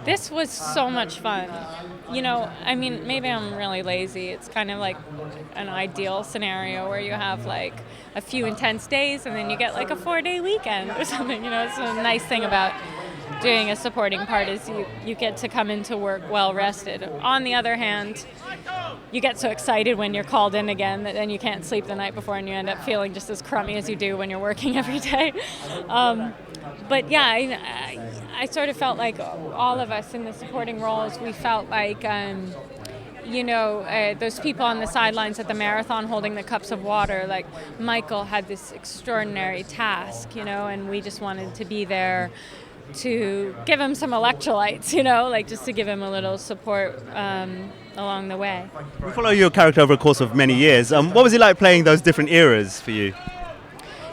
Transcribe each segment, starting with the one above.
This was so much fun. You know, I mean, maybe I'm really lazy. It's kind of like an ideal scenario where you have like a few intense days and then you get like a 4-day weekend or something. You know, it's a nice thing about doing a supporting part is you get to come into work well rested. On the other hand, you get so excited when you're called in again that then you can't sleep the night before and you end up feeling just as crummy as you do when you're working every day. But yeah, I sort of felt like all of us in the supporting roles, we felt like, those people on the sidelines at the marathon holding the cups of water, like Michael had this extraordinary task, and we just wanted to be there to give him some electrolytes, like just to give him a little support along the way. We follow your character over a course of many years. What was it like playing those different eras for you?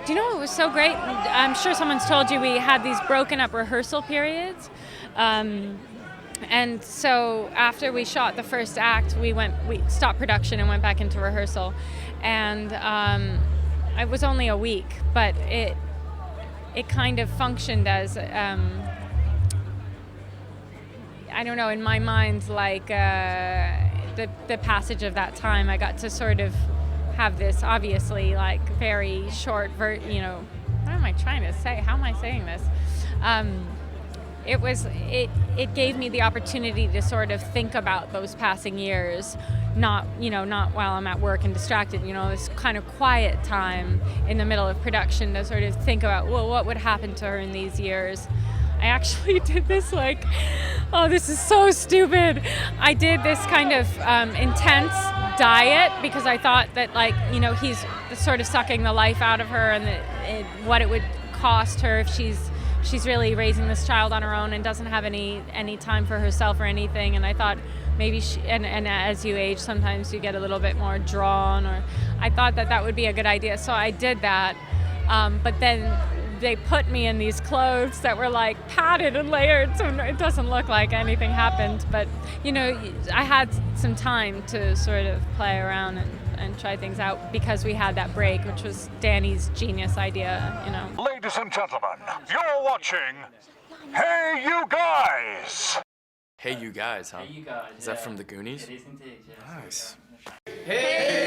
Do you know, it was so great. I'm sure someone's told you we had these broken up rehearsal periods. And so after we shot the first act, we stopped production and went back into rehearsal. And it was only a week, but it kind of functioned as, I don't know, in my mind, like the passage of that time. I got to sort of have this obviously like very short, what am I trying to say? How am I saying this? It gave me the opportunity to sort of think about those passing years, not while I'm at work and distracted, this kind of quiet time in the middle of production to sort of think about, well, what would happen to her in these years? I actually did this this is so stupid. I did this kind of intense diet because I thought that he's sort of sucking the life out of her and what it would cost her if she's really raising this child on her own and doesn't have any time for herself or anything. And I thought maybe and as you age, sometimes you get a little bit more drawn, or I thought that would be a good idea. So I did that. But then they put me in these clothes that were like padded and layered, so it doesn't look like anything happened. But, I had some time to sort of play around and try things out because we had that break, which was Danny's genius idea, Ladies and gentlemen, you're watching Hey You Guys! Hey You Guys, huh? Hey You Guys. Is that from the Goonies? It is indeed, yes. Nice. Hey